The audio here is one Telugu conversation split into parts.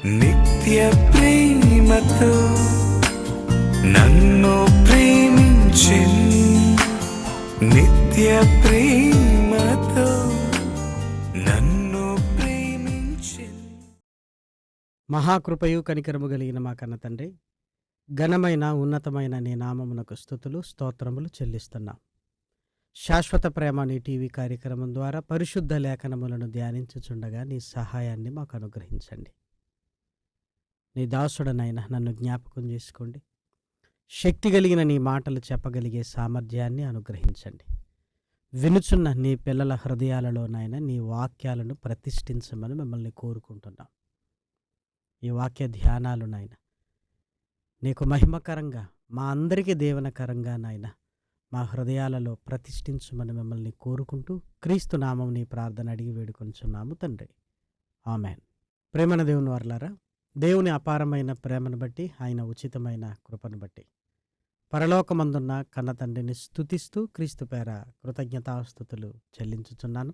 నిత్య ప్రేమతో నన్ను ప్రేమించెను, నిత్య ప్రేమతో నన్ను ప్రేమించెను. మహాకృపయు కనికరము కలిగిన మా కన్న తండ్రి, ఘనమైన ఉన్నతమైన నీ నామమునకు స్తుతులు స్తోత్రములు చెల్లిస్తున్నాం. శాశ్వత ప్రేమ నీ టీవీ కార్యక్రమం ద్వారా పరిశుద్ధ లేఖనములను ధ్యానించుచుండగా నీ సహాయాన్ని మాకు అనుగ్రహించండి. నీ దాసుడనైనా నన్ను జ్ఞాపకం చేసుకోండి. శక్తి కలిగిన నీ మాటలు చెప్పగలిగే సామర్థ్యాన్ని అనుగ్రహించండి. వినుచున్న నీ పిల్లల హృదయాలలోనైనా నీ వాక్యాలను ప్రతిష్ఠించమని మిమ్మల్ని కోరుకుంటున్నాం. ఈ వాక్య ధ్యానాలు నాయన నీకు మహిమకరంగా, మా అందరికీ దీవెనకరంగా నాయన మా హృదయాలలో ప్రతిష్ఠించమని మిమ్మల్ని కోరుకుంటూ క్రీస్తు నామం నీ ప్రార్థన అడిగి వేడుకొంచున్నాము తండ్రి, ఆమెన్. ప్రేమన దేవుని వారలారా, దేవుని అపారమైన ప్రేమను బట్టి, ఆయన ఉచితమైన కృపను బట్టి పరలోకమందున్న కన్న తండ్రిని స్తుతిస్తూ క్రీస్తు పేర కృతజ్ఞతాస్తుతులు చెల్లించుచున్నాను.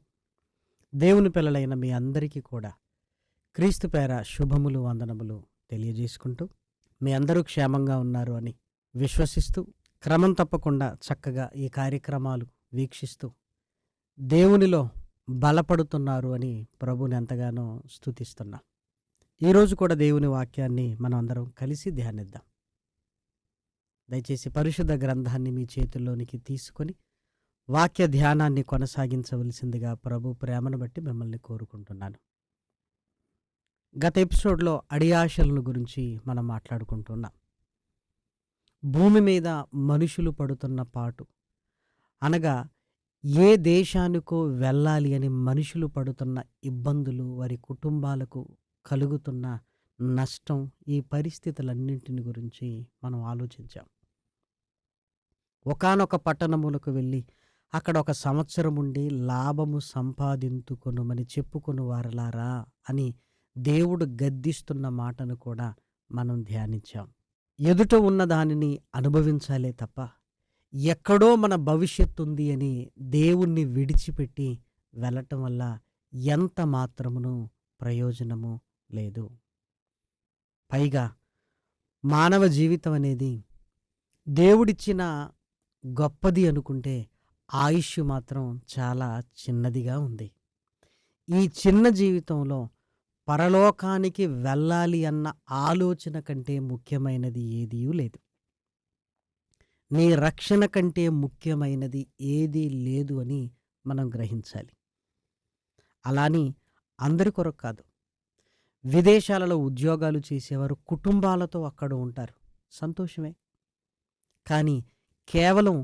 దేవుని పిల్లలైన మీ అందరికీ కూడా క్రీస్తు పేర శుభములు వందనములు తెలియజేసుకుంటూ మీ అందరూ క్షేమంగా ఉన్నారు అని విశ్వసిస్తూ క్రమం తప్పకుండా చక్కగా ఈ కార్యక్రమాలు వీక్షిస్తూ దేవునిలో బలపడుతున్నారు అని ప్రభుని ఎంతగానో స్తుతిస్తున్నాం. ఈరోజు కూడా దేవుని వాక్యాన్ని మనం అందరం కలిసి ధ్యానిద్దాం. దయచేసి పరిశుద్ధ గ్రంథాన్ని మీ చేతుల్లోనికి తీసుకొని వాక్య ధ్యానాన్ని కొనసాగించవలసిందిగా ప్రభు ప్రేమను బట్టి మిమ్మల్ని కోరుకుంటున్నాను. గత ఎపిసోడ్లో అడియాశలను గురించి మనం మాట్లాడుకుంటున్నాం. భూమి మీద మనుషులు పడుతున్న పాటు, అనగా ఏ దేశానికో వెళ్ళాలి అని మనుషులు పడుతున్న ఇబ్బందులు, వారి కుటుంబాలకు కలుగుతున్న నష్టం, ఈ పరిస్థితులన్నింటిని గురించి మనం ఆలోచించాం. ఒకానొక పట్టణములకు వెళ్ళి అక్కడ ఒక సంవత్సరం ఉండి లాభము సంపాదించుకొనుమని చెప్పుకొను వారలారా అని దేవుడు గద్దిస్తున్న మాటను కూడా మనం ధ్యానించాం. ఎదుట ఉన్న దానిని అనుభవించాలే తప్ప ఎక్కడో మన భవిష్యత్తు ఉంది అని దేవుణ్ణి విడిచిపెట్టి వెళ్ళటం వల్ల ఎంత మాత్రమును ప్రయోజనము లేదు. పైగా మానవ జీవితం అనేది దేవుడిచ్చిన గొప్పది అనుకుంటే ఆయుష్ మాత్రం చాలా చిన్నదిగా ఉంది. ఈ చిన్న జీవితంలో పరలోకానికి వెళ్ళాలి అన్న ఆలోచన కంటే ముఖ్యమైనది ఏదీ లేదు. నీ రక్షణ కంటే ముఖ్యమైనది ఏదీ లేదు అని మనం గ్రహించాలి. అలాని అందరి కొరకు కాదు, విదేశాలలో ఉద్యోగాలు చేసేవారు కుటుంబాలతో అక్కడ ఉంటారు, సంతోషమే. కానీ కేవలం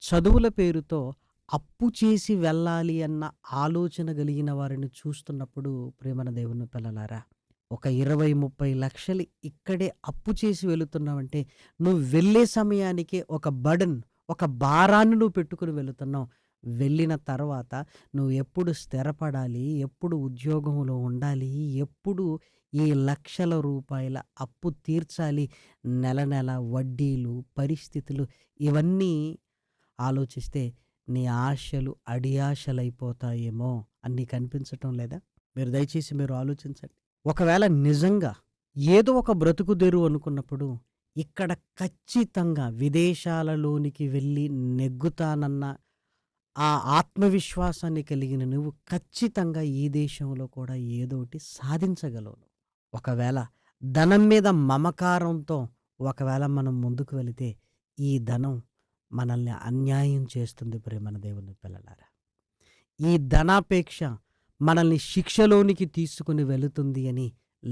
చదువుల పేరుతో అప్పు చేసి వెళ్ళాలి అన్న ఆలోచన కలిగిన వారిని చూస్తున్నప్పుడు ప్రేమన దేవుని పిల్లలారా, ఒక 20-30 లక్షలు ఇక్కడే అప్పు చేసి వెళుతున్నావంటే నువ్వు వెళ్ళే సమయానికే ఒక బర్డన్, ఒక భారాన్ని నువ్వు పెట్టుకుని వెళుతున్నావు. వెళ్ళిన తర్వాత నువ్వు ఎప్పుడు స్థిరపడాలి, ఎప్పుడు ఉద్యోగంలో ఉండాలి, ఎప్పుడు ఈ లక్షల రూపాయల అప్పు తీర్చాలి, నెల నెల వడ్డీలు, పరిస్థితులు, ఇవన్నీ ఆలోచిస్తే నీ ఆశలు అడియాశలైపోతాయేమో అని నీకు అనిపించటం లేదా? దయచేసి మీరు ఆలోచించండి. ఒకవేళ నిజంగా ఏదో ఒక బ్రతుకుదెరు అనుకున్నప్పుడు ఇక్కడ ఖచ్చితంగా విదేశాలలోనికి వెళ్ళి నెగ్గుతానన్న ఆ ఆత్మవిశ్వాసాన్ని కలిగిన నువ్వు ఖచ్చితంగా ఈ దేశంలో కూడా ఏదోటి సాధించగలవు. ఒకవేళ ధనం మీద మమకారంతో ఒకవేళ మనం ముందుకు వెళితే ఈ ధనం మనల్ని అన్యాయం చేస్తుంది. ప్రేమన దేవుని పిల్లలారా, ఈ ధనాపేక్ష మనల్ని శిక్షలోనికి తీసుకుని వెళుతుంది అని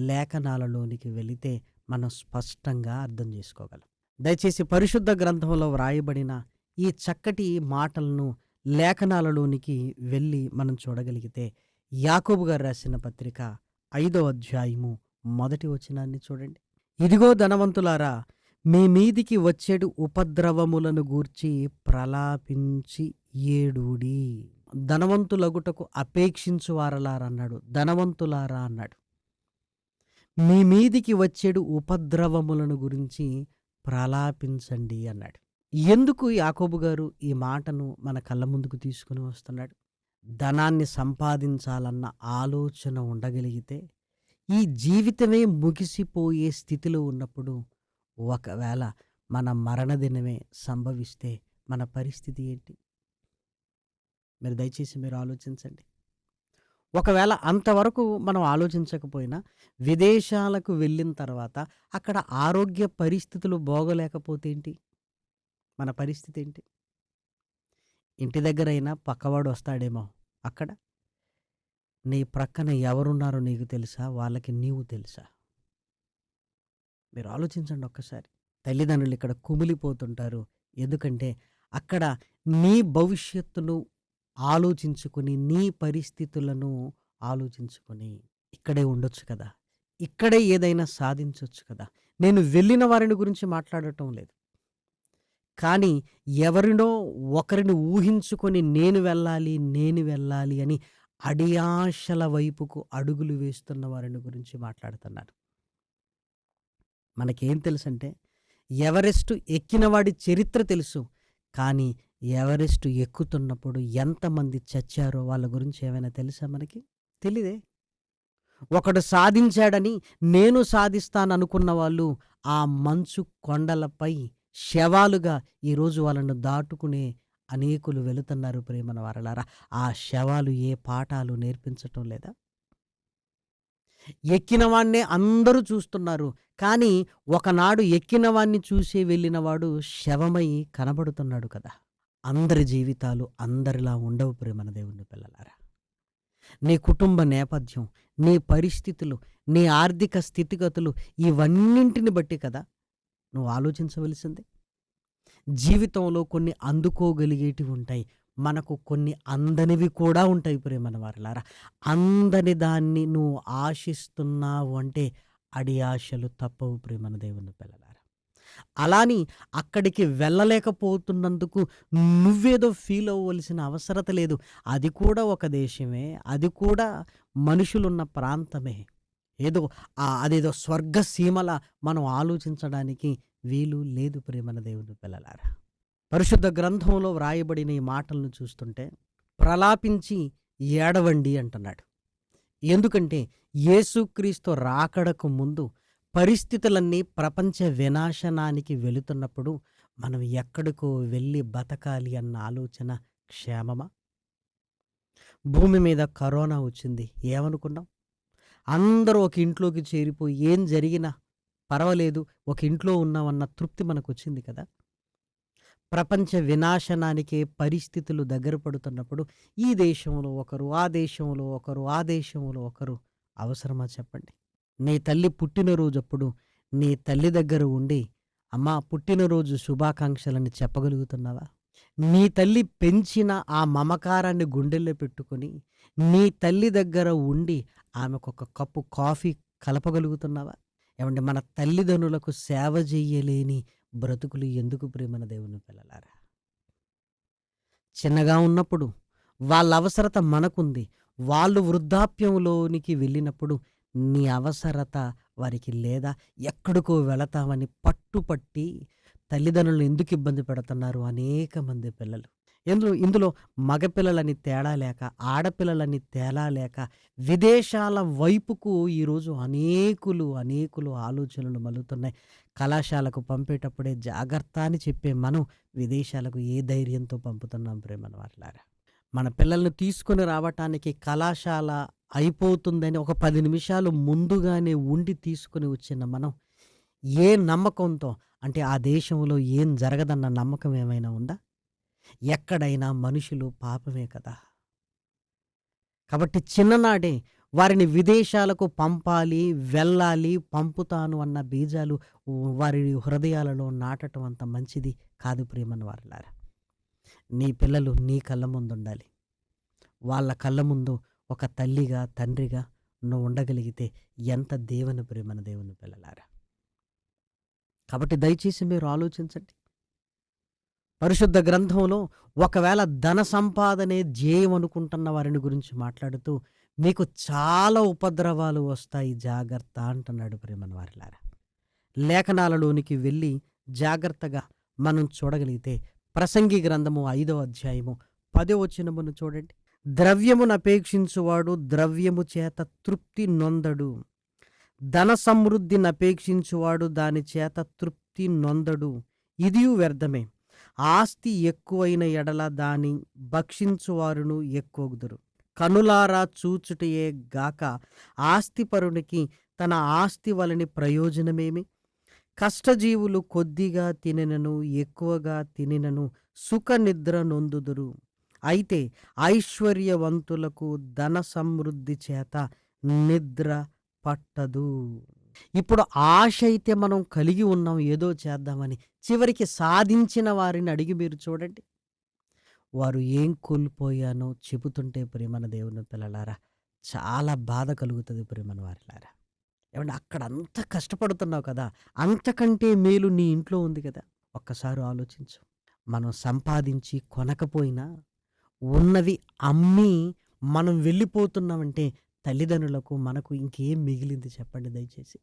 లేఖనాలలోనికి వెళితే మనం స్పష్టంగా అర్థం చేసుకోగలం. దయచేసి పరిశుద్ధ గ్రంథంలో వ్రాయబడిన ఈ చక్కటి మాటలను లేఖనాలలోనికి వెళ్ళి మనం చూడగలిగితే యాకోబు గారు రాసిన పత్రిక 5వ అధ్యాయము 1వ వచనాన్ని చూడండి. ఇదిగో ధనవంతులారా, మీ మీదికి వచ్చేడు ఉపద్రవములను గూర్చి ప్రలాపించి ఏడుడి. ధనవంతులగుటకు అపేక్షించు వారలారా అన్నాడు, ధనవంతులారా అన్నాడు. మీ మీదికి వచ్చేడు ఉపద్రవములను గురించి ప్రలాపించండి అన్నాడు. ఎందుకు యాకోబు గారు ఈ మాటను మన కళ్ళ ముందుకు తీసుకుని వస్తున్నాడు? ధనాన్ని సంపాదించాలన్న ఆలోచన ఉండగలిగితే ఈ జీవితమే ముగిసిపోయే స్థితిలో ఉన్నప్పుడు ఒకవేళ మన మరణ దినమే సంభవిస్తే మన పరిస్థితి ఏంటి? దయచేసి మీరు ఆలోచించండి. ఒకవేళ అంతవరకు మనం ఆలోచించకపోయినా విదేశాలకు వెళ్ళిన తర్వాత అక్కడ ఆరోగ్య పరిస్థితులు బాగోలేకపోతే ఏంటి? మన పరిస్థితి ఏంటి? ఇంటి దగ్గరైనా పక్కవాడు వస్తాడేమో, అక్కడ నీ ప్రక్కన ఎవరున్నారో నీకు తెలుసా? వాళ్ళకి నీవు తెలుసా? మీరు ఆలోచించండి ఒక్కసారి. తల్లిదండ్రులు ఇక్కడ కుమిలిపోతుంటారు. ఎందుకంటే అక్కడ నీ భవిష్యత్తును ఆలోచించుకొని, నీ పరిస్థితులను ఆలోచించుకొని ఇక్కడే ఉండొచ్చు కదా! ఇక్కడే ఏదైనా సాధించొచ్చు కదా! నేను వెళ్ళిన వారిని గురించి మాట్లాడటం లేదు. కానీ ఎవరినో ఒకరిని ఊహించుకొని నేను వెళ్ళాలి అని అడియాశల వైపుకు అడుగులు వేస్తున్న వారిని గురించి మాట్లాడుతున్నాను. మనకేం తెలుసంటే ఎవరెస్టు ఎక్కిన వాడి చరిత్ర తెలుసు. కానీ ఎవరెస్టు ఎక్కుతున్నప్పుడు ఎంతమంది చచ్చారో వాళ్ళ గురించి ఏమైనా తెలుసా మనకి? తెలీదే. ఒకడు సాధించాడని నేను సాధిస్తాననుకున్న వాళ్ళు ఆ మంచు కొండలపై శవాలుగా ఈరోజు వాళ్ళను దాటుకునే అనేకులు వెళుతున్నారు ప్రేమన వారలారా. ఆ శవాలు ఏ పాఠాలు నేర్పించటం లేదా? ఎక్కిన వాడినే అందరూ చూస్తున్నారు. కానీ ఒకనాడు ఎక్కిన వాడిని చూసి వెళ్ళినవాడు శవమై కనబడుతున్నాడు కదా! అందరి జీవితాలు అందరిలా ఉండవు ప్రేమన దేవుని పిల్లలారా. నీ కుటుంబ నేపథ్యం, నీ పరిస్థితులు, నీ ఆర్థిక స్థితిగతులు ఇవన్నింటిని బట్టి కదా నువ్వు ఆలోచించవలసింది. జీవితంలో కొన్ని అందుకోగలిగేటివి ఉంటాయి. మనకు కొన్ని అందనివి కూడా ఉంటాయి ప్రేమన వారలారా. అందని దాన్ని నువ్వు ఆశిస్తున్నావు అంటే అడి ఆశలు తప్పవు ప్రేమన దేవుని పిల్లలారా. అలాని అక్కడికి వెళ్ళలేకపోతున్నందుకు నువ్వేదో ఫీల్ అవ్వవలసిన అవసరత లేదు. అది కూడా ఒక దేశమే, అది కూడా మనుషులున్న ప్రాంతమే. ఏదో అదేదో స్వర్గ సీమల మనం ఆలోచించడానికి వీలు లేదు ప్రేమన దేవుని పిల్లలారా. పరిశుద్ధ గ్రంథంలో వ్రాయబడిన ఈ మాటలను చూస్తుంటే ప్రలాపించి ఏడవండి అంటున్నాడు. ఎందుకంటే యేసుక్రీస్తు రాకడకు ముందు పరిస్థితులన్నీ ప్రపంచ వినాశనానికి వెళుతున్నప్పుడు మనం ఎక్కడికో వెళ్ళి బతకాలి అన్న ఆలోచన క్షేమమా? భూమి మీద కరోనా వచ్చింది, ఏమనుకున్నాం? అందరూ ఒక ఇంట్లోకి చేరిపోయి ఏం జరిగినా పర్వాలేదు, ఒక ఇంట్లో ఉన్నామన్న తృప్తి మనకు వచ్చింది కదా. ప్రపంచ వినాశనానికే పరిస్థితులు దగ్గర పడుతున్నప్పుడు ఈ దేశంలో ఒకరు, ఆ దేశంలో ఒకరు, ఆ దేశంలో ఒకరు అవసరమా చెప్పండి? నీ తల్లి పుట్టినరోజప్పుడు నీ తల్లి దగ్గర ఉండి అమ్మా పుట్టినరోజు శుభాకాంక్షలని చెప్పగలుగుతున్నావా? నీ తల్లి పెంచిన ఆ మమకారాన్ని గుండెల్లో పెట్టుకొని నీ తల్లి దగ్గర ఉండి ఆమెకొక కప్పు కాఫీ కలపగలుగుతున్నావా? ఏమంటే మన తల్లిదండ్రులకు సేవ చెయ్యలేని బ్రతుకులు ఎందుకు ప్రేమన దేవుని పిల్లలారా? చిన్నగా ఉన్నప్పుడు వాళ్ళ అవసరత మనకుంది. వాళ్ళు వృద్ధాప్యంలోనికి వెళ్ళినప్పుడు నీ అవసరత వారికి లేదా? ఎక్కడికో వెళతామని పట్టుపట్టి తల్లిదండ్రులను ఎందుకు ఇబ్బంది పెడుతున్నారు అనేక మంది పిల్లలు. ఇందులో మగపిల్లలని తేడా లేక, ఆడపిల్లలని తేడా లేక విదేశాల వైపుకు ఈరోజు అనేకులు ఆలోచనలు మలుగుతున్నాయి. కళాశాలకు పంపేటప్పుడే జాగ్రత్త అని చెప్పే మనం విదేశాలకు ఏ ధైర్యంతో పంపుతున్నాం ప్రేమన వారలారా? మన పిల్లల్ని తీసుకొని రావటానికి కళాశాల అయిపోతుందని ఒక 10 నిమిషాలు ముందుగానే ఉండి తీసుకొని వచ్చిన మనం ఏ నమ్మకంతో, అంటే ఆ దేశంలో ఏం జరగదన్న నమ్మకం ఏమైనా ఉందా? ఎక్కడైనా మనుషులు పాపమే కదా. కాబట్టి చిన్ననాడే వారిని విదేశాలకు పంపాలి, వెళ్ళాలి, పంపుతాను అన్న బీజాలు వారి హృదయాలలో నాటడం అంత మంచిది కాదు ప్రేమన వారలారా. నీ పిల్లలు నీ కళ్ళ ముందు ఉండాలి. వాళ్ళ కళ్ళ ముందు ఒక తల్లిగా, తండ్రిగా నువ్వు ఉండగలిగితే ఎంత దేవుని ప్రేమన దేవుని పిల్లలారా. కాబట్టి దయచేసి మీరు ఆలోచించండి. పరిశుద్ధ గ్రంథంలో ఒకవేళ ధన సంపాదనే ధ్యేయం అనుకుంటున్న వారిని గురించి మాట్లాడుతూ మీకు చాలా ఉపద్రవాలు వస్తాయి జాగ్రత్త అంటున్నాడు ప్రేమన వారిలారా. లేఖనాలలోనికి వెళ్ళి జాగ్రత్తగా మనం చూడగలిగితే ప్రసంగి గ్రంథము 5వ అధ్యాయము 10వ వచనమును చూడండి. ద్రవ్యమును అపేక్షించువాడు ద్రవ్యము చేత తృప్తి నొందడు, ధన సమృద్ధిని అపేక్షించువాడు దాని చేత తృప్తి నొందడు, ఇదియు వ్యర్థమే. ఆస్తి ఎక్కువైన ఎడల దాని భక్షించువారును ఎక్కువగుదురు. కనులారా చూచుటయే గాక ఆస్తిపరునికి తన ఆస్తి వలని ప్రయోజనమేమి? కష్టజీవులు కొద్దిగా తినినను ఎక్కువగా తినినను సుఖ నిద్ర నొందుదురు. అయితే ఐశ్వర్యవంతులకు ధన సమృద్ధి చేత నిద్ర పట్టదు. ఇప్పుడు ఆశ అయితే మనం కలిగి ఉన్నాం ఏదో చేద్దామని, చివరికి సాధించిన వారిని అడిగి మీరు చూడండి, వారు ఏం కోల్పోయానో చెబుతుంటే ప్రియమైన దేవుని పిల్లలారా చాలా బాధ కలుగుతుంది. ప్రియమైన వారిలారా, ఏమంటే అక్కడ అంత కష్టపడుతున్నావు కదా, అంతకంటే మేలు నీ ఇంట్లో ఉంది కదా. ఒక్కసారి ఆలోచించు. మనం సంపాదించి కొనకపోయినా ఉన్నవి అమ్మి మనం వెళ్ళిపోతున్నామంటే తల్లిదండ్రులకు మనకు ఇంకేం మిగిలింది చెప్పండి దయచేసి.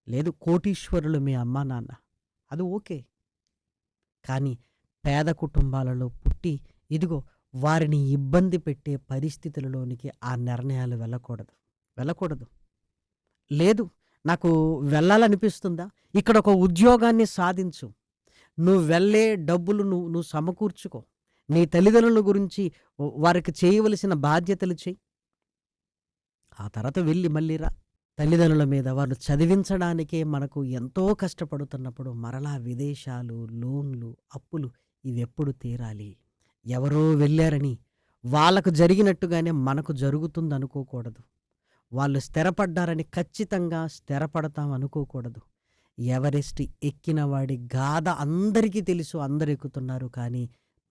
లేదు, కోటీశ్వరులు మీ అమ్మా నాన్న, అది ఓకే. కానీ పేద కుటుంబాలలో పుట్టి ఇదిగో వారిని ఇబ్బంది పెట్టే పరిస్థితులలోనికి ఆ నిర్ణయాలు వెళ్ళకూడదు. లేదు, నాకు వెళ్ళాలనిపిస్తుందా, ఇక్కడ ఒక ఉద్యోగాన్ని సాధించు, నువ్వు వెళ్ళే డబ్బులు నువ్వు సమకూర్చుకో, నీ తల్లిదండ్రుల గురించి వారికి చేయవలసిన బాధ్యతలు చెయ్యి, ఆ తర్వాత వెళ్ళి మళ్ళీ రా. తల్లిదండ్రుల మీద వాళ్ళు చదివించడానికే మనకు ఎంతో కష్టపడుతున్నప్పుడు మరలా విదేశాలు, లోన్లు, అప్పులు ఇవి ఎప్పుడు తీరాలి? ఎవరో వెళ్ళారని వాళ్ళకు జరిగినట్టుగానే మనకు జరుగుతుంది అనుకోకూడదు. వాళ్ళు స్థిరపడ్డారని ఖచ్చితంగా స్థిరపడతాం అనుకోకూడదు. ఎవరెస్ట్ ఎక్కిన వాడి గాథ అందరికీ తెలుసు, అందరు ఎక్కుతున్నారు. కానీ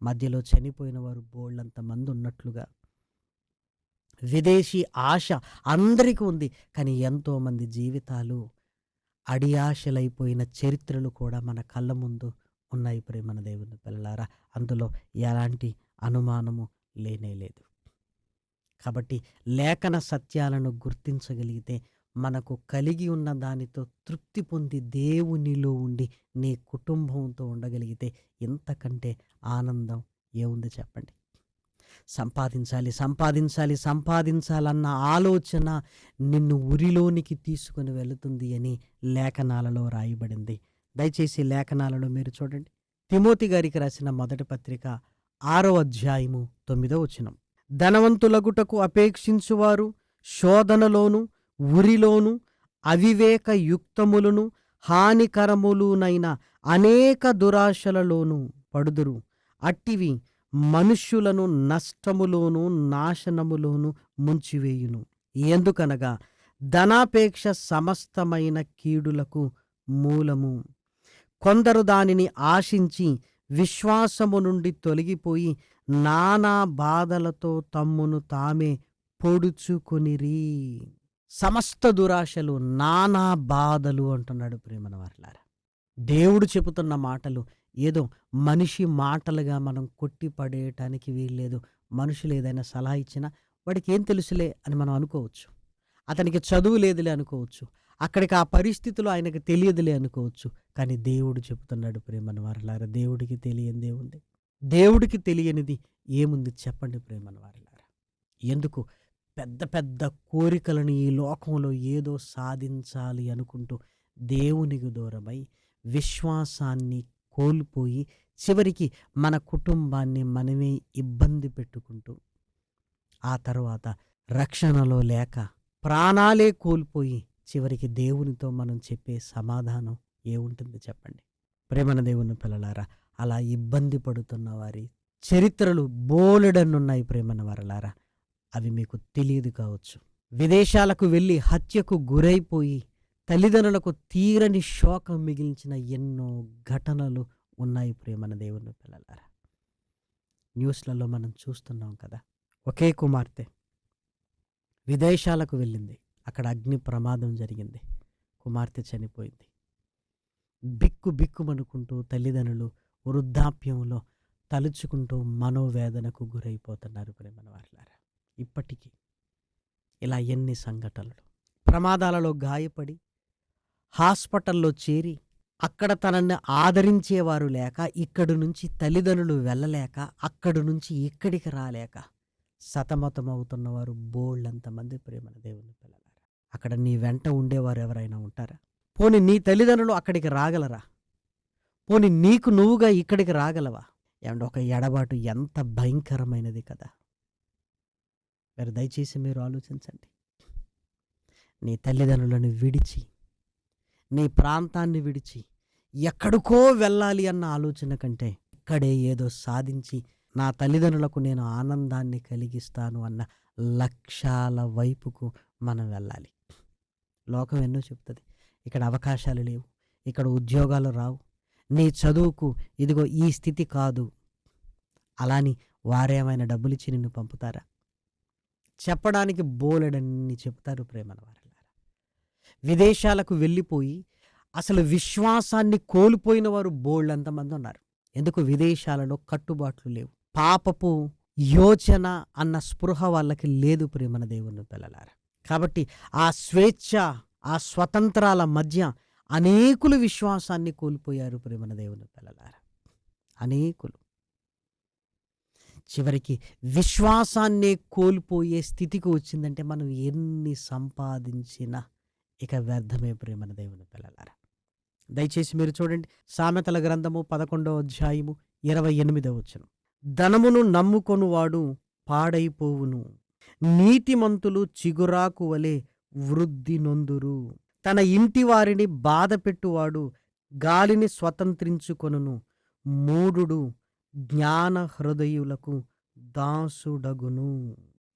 మధ్యలో చనిపోయిన వారు బోళ్ళంత మంది ఉన్నట్లుగా విదేశీ ఆశ అందరికీ ఉంది. కానీ ఎంతోమంది జీవితాలు అడియాశలైపోయిన చరిత్రలు కూడా మన కళ్ళ ముందు ఉన్నాయి ప్రేమన దేవుని పిల్లలారా. అందులో ఎలాంటి అనుమానము లేనేలేదు. కాబట్టి లేఖన సత్యాలను గుర్తించగలిగితే మనకు కలిగి ఉన్న దానితో తృప్తి పొంది దేవునిలో ఉండి నీ కుటుంబంతో ఉండగలిగితే ఇంతకంటే ఆనందం ఏముంది చెప్పండి. సంపాదించాలన్న ఆలోచన నిన్ను ఉరిలోనికి తీసుకుని వెళుతుంది అని లేఖనాలలో రాయబడింది. దయచేసి లేఖనాలలో మీరు చూడండి. తిమోతి గారికి రాసిన మొదటి పత్రిక 6వ అధ్యాయము 9వ వచనం. ధనవంతులగుటకు అపేక్షించువారు శోధనలోను, ఉరిలోను, అవివేక యుక్తములను, హానికరములునైన అనేక దురాశలలోను పడుదురు. అట్టివి మనుష్యులను నష్టములోను, నాశనములోను ముంచివేయును. ఎందుకనగా ధనాపేక్ష సమస్తమైన కీడులకు మూలము. కొందరు దానిని ఆశించి విశ్వాసము నుండి తొలగిపోయి నానా బాధలతో తమ్మును తామే పొడుచుకొనిరి. సమస్త దురాశలు, నానా బాధలు అంటున్నాడు ప్రేమన వారలారా. దేవుడు చెబుతున్న మాటలు ఏదో మనిషి మాటలుగా మనం కొట్టి పడేయటానికి వీల్లేదు. మనుషులు ఏదైనా సలహా ఇచ్చినా వాడికి ఏం తెలుసులే అని మనం అనుకోవచ్చు, అతనికి చదువు లేదులే అనుకోవచ్చు, అక్కడికి ఆ పరిస్థితులు ఆయనకు తెలియదులే అనుకోవచ్చు. కానీ దేవుడు చెబుతున్నాడు ప్రేమన వారలారా, దేవుడికి తెలియనిది ఏముంది? దేవుడికి తెలియనిది ఏముంది చెప్పండి ప్రేమన వారలారా. ఎందుకు పెద్ద పెద్ద కోరికలను ఈ లోకంలో ఏదో సాధించాలి అనుకుంటూ దేవునికి దూరమై విశ్వాసాన్ని కోల్పోయి చివరికి మన కుటుంబాన్ని మనమే ఇబ్బంది పెట్టుకుంటూ ఆ తర్వాత రక్షణలో లేక ప్రాణాలే కోల్పోయి చివరికి దేవునితో మనం చెప్పే సమాధానం ఏముంటుంది చెప్పండి? ప్రేమన దేవుని పిల్లలారా, అలా ఇబ్బంది పడుతున్న వారి చరిత్రలు బోలెడన్నున్నాయి ప్రేమన వారలారా. అవి మీకు తెలియదు కావచ్చు. విదేశాలకు వెళ్ళి హత్యకు గురైపోయి తల్లిదండ్రులకు తీరని శోకం మిగిల్చిన ఎన్నో ఘటనలు ఉన్నాయి ప్రేమన దేవుని పిల్లలారా. న్యూస్లలో మనం చూస్తున్నాం కదా. ఒకే కుమార్తె విదేశాలకు వెళ్ళింది, అక్కడ అగ్ని ప్రమాదం జరిగింది, కుమార్తె చనిపోయింది. బిక్కుమనుకుంటూ తల్లిదండ్రులు వృద్ధాప్యంలో తలుచుకుంటూ మనోవేదనకు గురైపోతున్నారు ప్రేమన వారలారా. ఇప్పటికీ ఇలా ఎన్ని సంఘటనలు. ప్రమాదాలలో గాయపడి హాస్పిటల్లో చేరి అక్కడ తనని ఆదరించేవారు లేక, ఇక్కడి నుంచి తల్లిదండ్రులు వెళ్ళలేక, అక్కడి నుంచి ఇక్కడికి రాలేక సతమతమవుతున్నవారు బోళ్ళంతమంది ప్రేమన దేవుని పిల్లలారా. అక్కడ నీ వెంట ఉండేవారు ఎవరైనా ఉంటారా? పోనీ నీ తల్లిదండ్రులు అక్కడికి రాగలరా? పోనీ నీకు నువ్వుగా ఇక్కడికి రాగలవా? ఏమంటే ఒక ఎడబాటు ఎంత భయంకరమైనది కదా! మీరు దయచేసి మీరు ఆలోచించండి. నీ తల్లిదండ్రులను విడిచి, నీ ప్రాంతాన్ని విడిచి ఎక్కడికో వెళ్ళాలి అన్న ఆలోచన కంటే ఇక్కడే ఏదో సాధించి నా తల్లిదండ్రులకు నేను ఆనందాన్ని కలిగిస్తాను అన్న లక్ష్యాల వైపుకు మనం వెళ్ళాలి. లోకం ఎన్నో చెప్తుంది, ఇక్కడ అవకాశాలు లేవు, ఇక్కడ ఉద్యోగాలు రావు, నీ చదువుకు ఇదిగో ఈ స్థితి కాదు. అలాని వారేమైనా డబ్బులు ఇచ్చి నిన్ను పంపుతారా? చెప్పడానికి బోలెడన్ని చెప్తారు ప్రేమన వారలారా. విదేశాలకు వెళ్ళిపోయి అసలు విశ్వాసాన్ని కోల్పోయిన వారు బోళ్ళంతమంది ఉన్నారు. ఎందుకు? విదేశాలలో కట్టుబాట్లు లేవు, పాపపు యోచన అన్న స్పృహ వాళ్ళకి లేదు ప్రేమన దేవుని పిల్లలారా. కాబట్టి ఆ స్వేచ్ఛ, ఆ స్వతంత్రాల మధ్య అనేకులు విశ్వాసాన్ని కోల్పోయారు ప్రేమన దేవుని పిల్లలారా. అనేకులు చివరికి విశ్వాసాన్నే కోల్పోయే స్థితికి వచ్చిందంటే మనం ఎన్ని సంపాదించినా ఇక వ్యర్థమే ప్రేమన దేవుని పిల్లలారా. దయచేసి మీరు చూడండి, సామెతల గ్రంథము 11వ అధ్యాయము 28వ వచనం. ధనమును నమ్ముకొనువాడు పాడైపోవును, నీతిమంతులు చిగురాకు వలె వృద్ధి నొందురు. తన ఇంటి వారిని బాధ పెట్టువాడు గాలిని స్వతంత్రించుకొనును, మూఢుడు జ్ఞాన హృదయులకు దాసుడగును.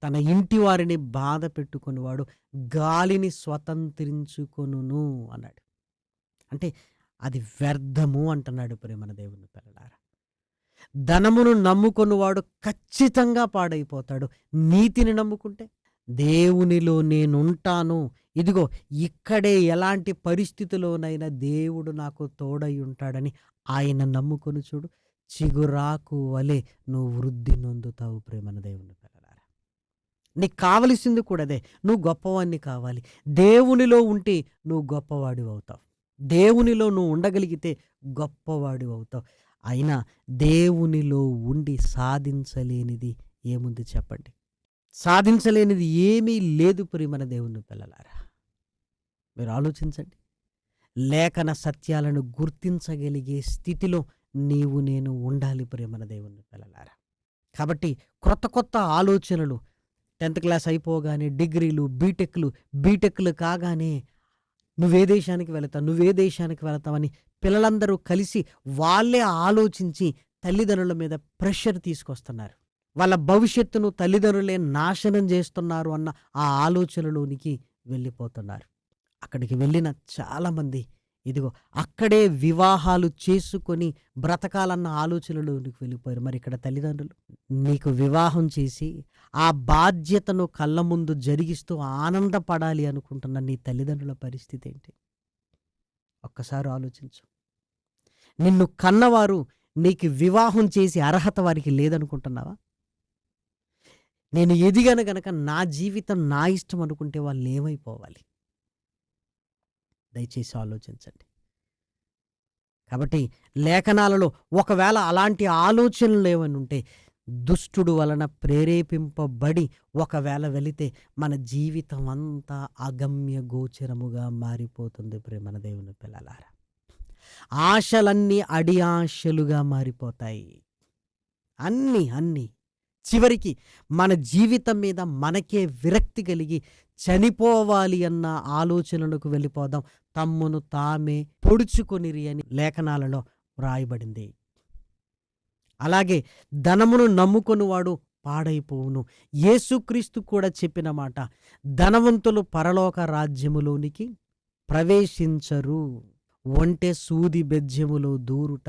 తన ఇంటి వారిని బాధ పెట్టుకునేవాడు గాలిని స్వతంత్రించుకొనును అన్నాడు. అంటే అది వ్యర్థము అంటున్నాడు ప్రేమన దేవుని పిల్లలారా. ధనమును నమ్ముకొనువాడు ఖచ్చితంగా పాడైపోతాడు. నీతిని నమ్ముకుంటే దేవునిలో నేనుంటాను, ఇదిగో ఇక్కడే ఎలాంటి పరిస్థితిలోనైనా దేవుడు నాకు తోడై ఉంటాడని ఆయన నమ్ముకొని చూడు, చిగురాకు వలె నువ్వు వృద్ధి నొందుతావు ప్రేమన దేవుని పిల్లలారా. నీకు కావలసింది కూడా అదే, నువ్వు గొప్పవాణ్ణి కావాలి. దేవునిలో ఉంటే నువ్వు గొప్పవాడివి అవుతావు. దేవునిలో నువ్వు ఉండగలిగితే గొప్పవాడివి అవుతావు. అయినా దేవునిలో ఉండి సాధించలేనిది ఏముంది చెప్పండి? సాధించలేనిది ఏమీ లేదు ప్రియమైన దేవుని పిల్లలారా. మీరు ఆలోచించండి. లేఖన సత్యాలను గుర్తించగలిగే స్థితిలో నీవు నేను ఉండాలి ప్రియమైన దేవుని పిల్లలారా. కాబట్టి కొత్త కొత్త ఆలోచనలు 10th క్లాస్ అయిపోగానే డిగ్రీలు, బీటెక్లు కాగానే నువ్వే దేశానికి వెళతావని పిల్లలందరూ కలిసి వాళ్ళే ఆలోచించి తల్లిదండ్రుల మీద ప్రెషర్ తీసుకొస్తున్నారు. వాళ్ళ భవిష్యత్తును తల్లిదండ్రులే నాశనం చేస్తున్నారు అన్న ఆ ఆలోచనలోనికి వెళ్ళిపోతున్నారు. అక్కడికి వెళ్ళిన చాలామంది ఇదిగో అక్కడే వివాహాలు చేసుకొని బ్రతకాలన్న ఆలోచనలోనికి వెళ్ళిపోయారు. మరి ఇక్కడ తల్లిదండ్రులు నీకు వివాహం చేసి ఆ బాధ్యతను కళ్ళ ముందు జరిగిస్తూ ఆనందపడాలి అనుకుంటున్న నీ తల్లిదండ్రుల పరిస్థితి ఏంటి? ఒక్కసారి ఆలోచించు. నిన్ను కన్నవారు నీకు వివాహం చేసి అర్హత వారికి లేదనుకుంటున్నావా? నేను ఎదిగాను గనక నా జీవితం నా ఇష్టం అనుకుంటే వాళ్ళు ఏమైపోవాలి? దయచేసి ఆలోచించండి. కాబట్టి లేఖనాలలో ఒకవేళ అలాంటి ఆలోచనలు ఏమైనా ఉంటే దుష్టుడు వలన ప్రేరేపింపబడి ఒకవేళ వెళితే మన జీవితం అంతా అగమ్య గోచరముగా మారిపోతుంది ప్రేమన దేవుని పిల్లలారా. ఆశలన్నీ అడి ఆశలుగా మారిపోతాయి. అన్నీ చివరికి మన జీవితం మీద మనకే విరక్తి కలిగి చనిపోవాలి అన్న ఆలోచనలకు వెళ్ళిపోదాం. తమ్మును తామే పొడుచుకొనిరి అని లేఖనాలలో వ్రాయబడింది. అలాగే ధనమును నమ్ముకొనివాడు పాడైపోవును. యేసుక్రీస్తు కూడా చెప్పిన మాట, ధనవంతులు పరలోక రాజ్యములోనికి ప్రవేశించరు, ఒంటె సూది బెజ్యములో దూరుట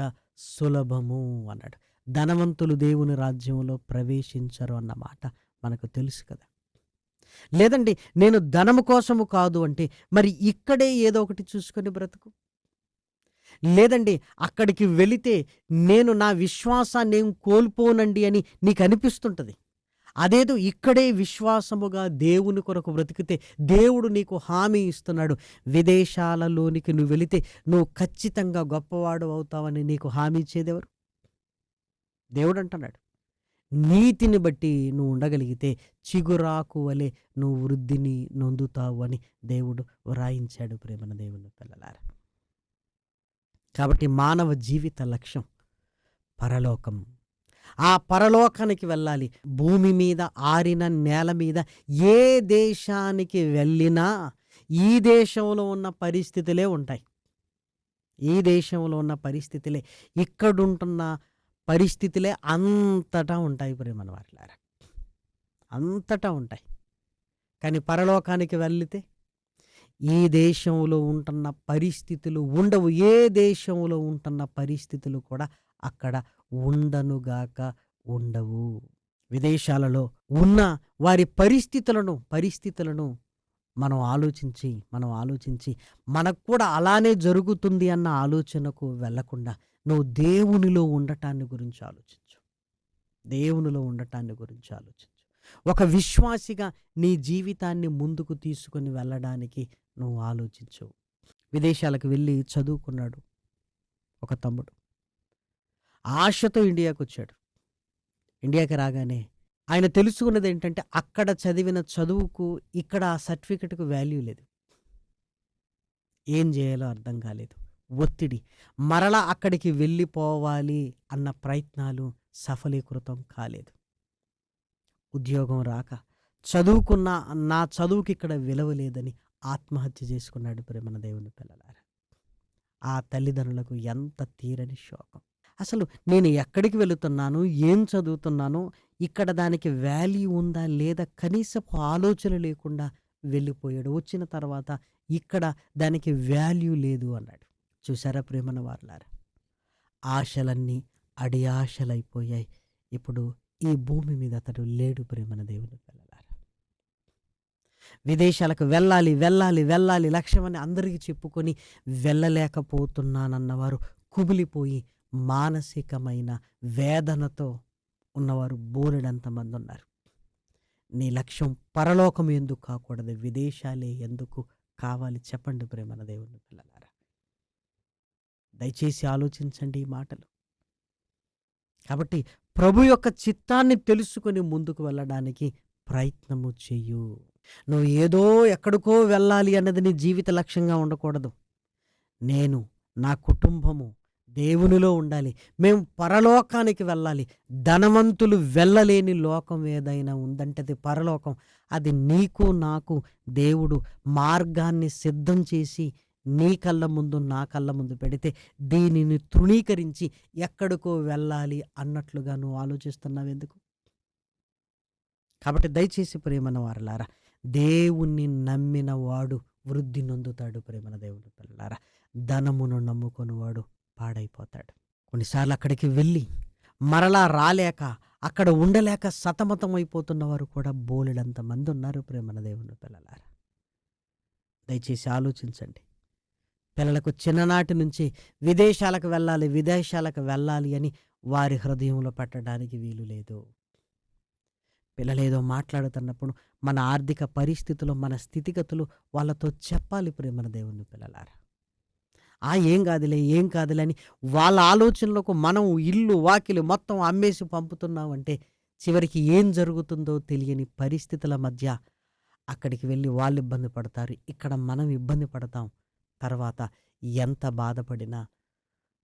సులభము అన్నాడు. ధనవంతులు దేవుని రాజ్యంలో ప్రవేశించరు అన్నమాట మనకు తెలుసు కదా. లేదండి నేను ధనము కోసము కాదు అంటే మరి ఇక్కడే ఏదో ఒకటి చూసుకొని బ్రతుకు. లేదండి అక్కడికి వెళితే నేను నా విశ్వాసాన్ని ఏం కోల్పోనండి అని నీకు అనిపిస్తుంటుంది. అదేదో ఇక్కడే విశ్వాసముగా దేవుని కొరకు బ్రతికితే దేవుడు నీకు హామీ ఇస్తున్నాడు. విదేశాలలోనికి నువ్వు వెళితే నువ్వు ఖచ్చితంగా గొప్పవాడు అవుతావని నీకు హామీ ఇచ్చేదెవరు? దేవుడు అంటున్నాడు. నీతిని బట్టి నువ్వు ఉండగలిగితే చిగురాకు వలె నువ్వు వృద్ధిని నొందుతావు అని దేవుడు వ్రాయించాడు ప్రేమన దేవుని పిల్లలారా. కాబట్టి మానవ జీవిత లక్ష్యం పరలోకం. ఆ పరలోకానికి వెళ్ళాలి. భూమి మీద, ఆరిన నేల మీద ఏ దేశానికి వెళ్ళినా ఈ దేశంలో ఉన్న పరిస్థితులే ఉంటాయి. ఈ దేశంలో ఉన్న పరిస్థితులే, ఇక్కడుంటున్న పరిస్థితులే అంతటా ఉంటాయి ప్రేమన వారులారా, అంతటా ఉంటాయి. కానీ పరలోకానికి వెళితే ఈ దేశంలో ఉంటున్న పరిస్థితులు ఉండవు. ఏ దేశంలో ఉంటున్న పరిస్థితులు కూడా అక్కడ ఉండనుగాక ఉండవు. విదేశాలలో ఉన్న వారి పరిస్థితులను మనం ఆలోచించి మనకు కూడా అలానే జరుగుతుంది అన్న ఆలోచనకు వెళ్ళకుండా నువ్వు దేవునిలో ఉండటాన్ని గురించి ఆలోచించు. దేవునిలో ఉండటాన్ని గురించి ఆలోచించు. ఒక విశ్వాసిగా నీ జీవితాన్ని ముందుకు తీసుకొని వెళ్ళడానికి నువ్వు ఆలోచించు. విదేశాలకు వెళ్ళి చదువుకున్నాడు ఒక తమ్ముడు. ఆశతో ఇండియాకు వచ్చాడు. ఇండియాకి రాగానే ఆయన తెలుసుకున్నది ఏంటంటే అక్కడ చదివిన చదువుకు ఇక్కడ ఆ సర్టిఫికెట్కు వాల్యూ లేదు. ఏం చేయాలో అర్థం కాలేదు. ఒత్తిడి. మరలా అక్కడికి వెళ్ళిపోవాలి అన్న ప్రయత్నాలు సఫలీకృతం కాలేదు. ఉద్యోగం రాక చదువుకున్న నా చదువుకి ఇక్కడ విలువ లేదని ఆత్మహత్య చేసుకున్నాడు ప్రేమన దేవుని పిల్లలారా. ఆ తల్లిదండ్రులకు ఎంత తీరని శోకం. అసలు నేను ఎక్కడికి వెళుతున్నాను, ఏం చదువుతున్నాను, ఇక్కడ దానికి వాల్యూ ఉందా లేదా కనీసపు ఆలోచన లేకుండా వెళ్ళిపోయాడు. వచ్చిన తర్వాత ఇక్కడ దానికి వాల్యూ లేదు అన్నాడు. చూసారా ప్రేమన వారలారా, ఆశలన్నీ అడియాశలైపోయాయి. ఇప్పుడు ఈ భూమి మీద అతడు లేడు ప్రేమన దేవుని పిల్లలారా. విదేశాలకు వెళ్ళాలి లక్ష్యమని అందరికీ చెప్పుకొని వెళ్ళలేకపోతున్నానన్నవారు కుమిలిపోయి మానసికమైన వేదనతో ఉన్నవారు బోలెడంతమంది ఉన్నారు. నీ లక్ష్యం పరలోకం ఎందుకు కాకూడదు? విదేశాలే ఎందుకు కావాలి? చెప్పండి ప్రేమన దేవుని పిల్లలారా. దయచేసి ఆలోచించండి ఈ మాటలు. కాబట్టి ప్రభు యొక్క చిత్తాన్ని తెలుసుకొని ముందుకు వెళ్ళడానికి ప్రయత్నము చెయ్యు. నువ్వు ఏదో ఎక్కడికో వెళ్ళాలి అన్నది నీ జీవిత లక్ష్యంగా ఉండకూడదు. నేను, నా కుటుంబము దేవునిలో ఉండాలి. మేము పరలోకానికి వెళ్ళాలి. ధనవంతులు వెళ్ళలేని లోకం ఏదైనా ఉందంటే అది పరలోకం. అది నీకు నాకు దేవుడు మార్గాన్ని సిద్ధం చేసి నీ కళ్ళ ముందు, నా కళ్ళ ముందు పెడితే దీనిని తృణీకరించి ఎక్కడికో వెళ్ళాలి అన్నట్లుగా నువ్వు ఆలోచిస్తున్నావు ఎందుకు? కాబట్టి దయచేసి ప్రేమన వారలారా, దేవుణ్ణి నమ్మిన వాడు వృద్ధి నొందుతాడు ప్రేమన దేవుని పిల్లలారా. ధనమును నమ్ముకొనివాడు పాడైపోతాడు. కొన్నిసార్లు అక్కడికి వెళ్ళి మరలా రాలేక, అక్కడ ఉండలేక సతమతం అయిపోతున్న వారు కూడా బోలెడంత మంది ఉన్నారు ప్రేమన దేవుని పిల్లలారా. దయచేసి ఆలోచించండి. పిల్లలకు చిన్ననాటి నుంచి విదేశాలకు వెళ్ళాలి అని వారి హృదయంలో పెట్టడానికి వీలు లేదు. పిల్లలేదో మాట్లాడుతున్నప్పుడు మన ఆర్థిక పరిస్థితులు, మన స్థితిగతులు వాళ్ళతో చెప్పాలి ప్రేమన దేవుని పిల్లలారా. ఏం కాదులే అని వాళ్ళ ఆలోచనలకు మనం ఇల్లు వాకిలి మొత్తం అమ్మేసి పంపుతున్నామంటే చివరికి ఏం జరుగుతుందో తెలియని పరిస్థితుల మధ్య అక్కడికి వెళ్ళి వాళ్ళు ఇబ్బంది పడతారు, ఇక్కడ మనం ఇబ్బంది పడతాం. తర్వాత ఎంత బాధపడినా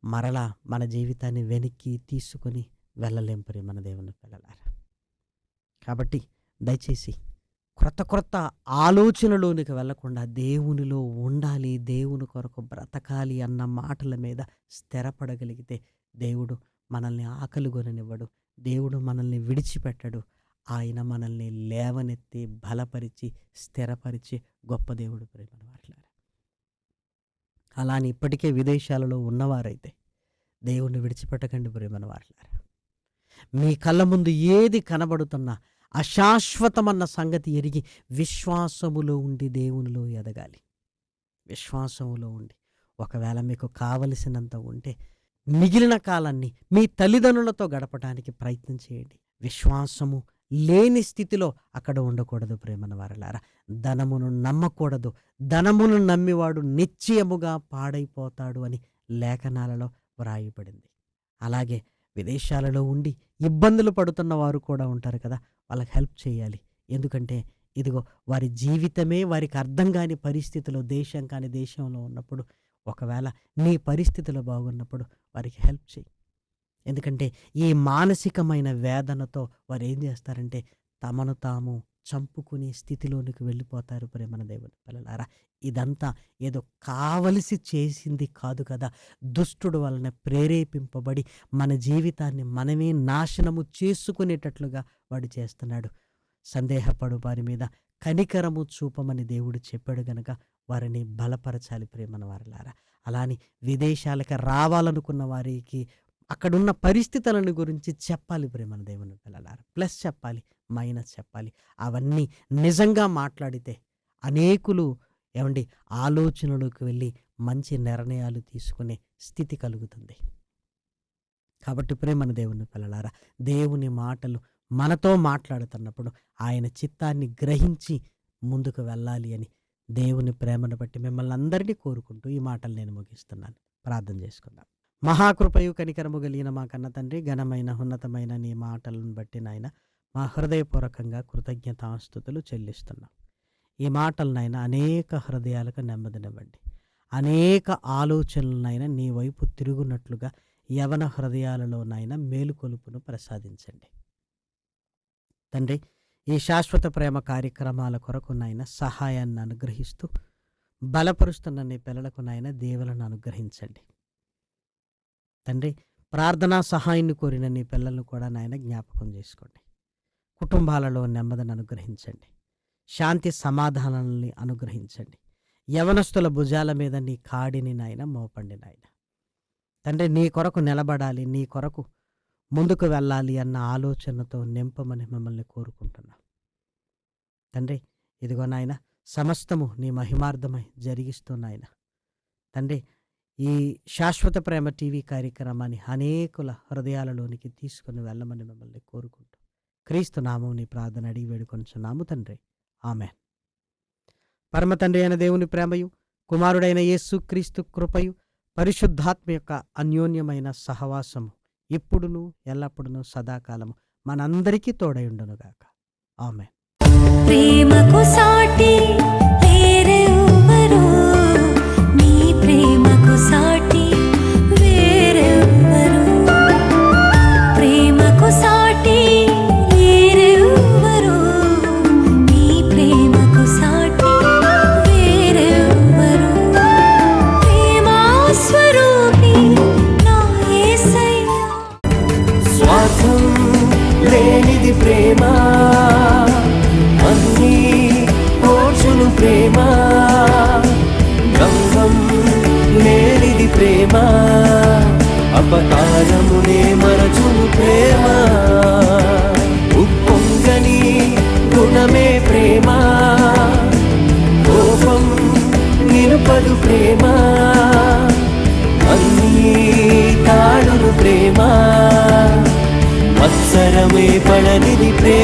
మరలా మన జీవితాన్ని వెనక్కి తీసుకొని వెళ్ళలేం ప్రేమన దేవుని పిల్లలారా. కాబట్టి దయచేసి క్రొత్త ఆలోచనలోనికి వెళ్లకుండా దేవునిలో ఉండాలి, దేవుని కొరకు బ్రతకాలి అన్న మాటల మీద స్థిరపడగలిగితే దేవుడు మనల్ని ఆకలిగొననివ్వడు. దేవుడు మనల్ని విడిచిపెట్టడు. ఆయన మనల్ని లేవనెత్తి బలపరిచి స్థిరపరిచి గొప్ప దేవుడు ప్రేమను వాట్లారు. అలాని ఇప్పటికే విదేశాలలో ఉన్నవారైతే దేవుణ్ణి విడిచిపెట్టకండి ప్రేమను వాట్లారు. మీ కళ్ళ ముందు ఏది కనబడుతున్నా అశాశ్వతమన్న సంగతి ఎరిగి విశ్వాసములో ఉండి దేవునిలో ఎదగాలి. విశ్వాసములో ఉండి ఒకవేళ మీకు కావలసినంత ఉంటే మిగిలిన కాలాన్ని మీ తల్లిదండ్రులతో గడపడానికి ప్రయత్నం చేయండి. విశ్వాసము లేని స్థితిలో అక్కడ ఉండకూడదు ప్రేమన వారలారా. ధనమును నమ్మకూడదు. ధనమును నమ్మివాడు నిశ్చయముగా పాడైపోతాడు అని లేఖనాలలో వ్రాయబడింది. అలాగే విదేశాలలో ఉండి ఇబ్బందులు పడుతున్న వారు కూడా ఉంటారు కదా, వాళ్ళకి హెల్ప్ చేయాలి. ఎందుకంటే ఇదిగో వారి జీవితమే వారికి అర్థం కాని పరిస్థితిలో, దేశం కాని దేశంలో ఉన్నప్పుడు, ఒకవేళ నీ పరిస్థితులు బాగున్నప్పుడు వారికి హెల్ప్ చేయి. ఎందుకంటే ఈ మానసికమైన వేదనతో వారు ఏం చేస్తారంటే తమను తాము చంపుకునే స్థితిలోనికి వెళ్ళిపోతారు. ప్రేమన దేవుని పిల్లలారా, ఇదంతా ఏదో కావలసి చేసింది కాదు కదా, దుష్టుడు వలన ప్రేరేపింపబడి మన జీవితాన్ని మనమే నాశనము చేసుకునేటట్లుగా వాడు చేస్తున్నాడు. సందేహపడు వారి మీద కనికరము చూపమని దేవుడు చెప్పాడు గనక వారిని బలపరచాలి. ప్రేమన వారలారా, అలాని విదేశాలకు రావాలనుకున్న వారికి అక్కడున్న పరిస్థితులను గురించి చెప్పాలి. ప్రేమన దేవుని పిల్లలారా, ప్లస్ చెప్పాలి, మైనస్ చెప్పాలి. అవన్నీ నిజంగా మాట్లాడితే అనేకులు ఆలోచనలోకి వెళ్ళి మంచి నిర్ణయాలు తీసుకునే స్థితి కలుగుతుంది. కాబట్టి ప్రేమన దేవుని పిల్లలారా, దేవుని మాటలు మనతో మాట్లాడుతున్నప్పుడు ఆయన చిత్తాన్ని గ్రహించి ముందుకు వెళ్ళాలి అని దేవుని ప్రేమను బట్టి మిమ్మల్ని అందరినీ కోరుకుంటూ ఈ మాటలు నేను ముగిస్తున్నాను. ప్రార్థన చేసుకుందాం. మహాకృపయు కనికరము కలిగిన మా కన్న తండ్రి, ఘనమైన ఉన్నతమైన నీ మాటలను బట్టి నాయన మా హృదయపూర్వకంగా కృతజ్ఞతాస్తుతులు చెల్లిస్తున్నాం. ఈ మాటలనైనా అనేక హృదయాలకు నెమ్మదినివ్వండి. అనేక ఆలోచనలనైనా నీ వైపు తిరుగునట్లుగా యవన హృదయాలలోనైనా మేలుకొలుపును ప్రసాదించండి తండ్రి. ఈ శాశ్వత ప్రేమ కార్యక్రమాల కొరకు నాయన సహాయాన్ని అనుగ్రహిస్తూ బలపరుస్తున్న నీ పిల్లలకు నాయన దీవెలను అనుగ్రహించండి తండ్రి. ప్రార్థనా సహాయాన్ని కోరిన నీ పిల్లలను కూడా నాయన జ్ఞాపకం చేసుకోండి. కుటుంబాలలో నెమ్మదిని అనుగ్రహించండి. శాంతి సమాధానాలని అనుగ్రహించండి. యవనస్తుల భుజాల మీద నీ కాడిని నాయన మోపండి నాయన తండ్రి. నీ కొరకు నిలబడాలి, నీ కొరకు ముందుకు వెళ్ళాలి అన్న ఆలోచనతో నింపమని మిమ్మల్ని కోరుకుంటున్నాం తండ్రి. ఇదిగో నాయన, సమస్తము నీ మహిమార్థమై జరిగిస్తున్నాయన తండ్రి. ఈ శాశ్వత ప్రేమ టీవీ కార్యక్రమాన్ని అనేకుల హృదయాలలోనికి తీసుకుని వెళ్ళమని మిమ్మల్ని కోరుకుంటూ క్రీస్తు నామం నీ ప్రార్థన అడిగి వేడుకొంచున్నాము తండ్రి. ఆమేన్. పరమ తండ్రి అయిన దేవుని ప్రేమయు, కుమారుడైన యేసు క్రీస్తు కృపయు, పరిశుద్ధాత్మ యొక్క అన్యోన్యమైన సహవాసము ఇప్పుడును ఎల్లప్పుడును సదాకాలము మనందరికీ తోడయుండునుగాక. ఆమేన్. ప్రేమకు సాటి వేరెవ్వరు, నీ ప్రేమకు సాటి వేరెవ్వరు, ప్రేమకు సాటి వేరెవ్వరు, నీ ప్రేమకు సాటి వేరెవ్వరు, ప్రేమా స్వరూపి నా యేసయ్యా. స్వార్థం లేనిది ప్రేమ, అన్నీ ఓర్చును ప్రేమ, గంగం లేనిది ప్రేమ, అపకారమునే మరచును ప్రేమ, ఉప్పొంగని గుణమే ప్రేమ, కోపం నిలుపదు ప్రేమ, అన్నీ తాడును ప్రేమ, మత్సరమే పడనిది ప్రేమ.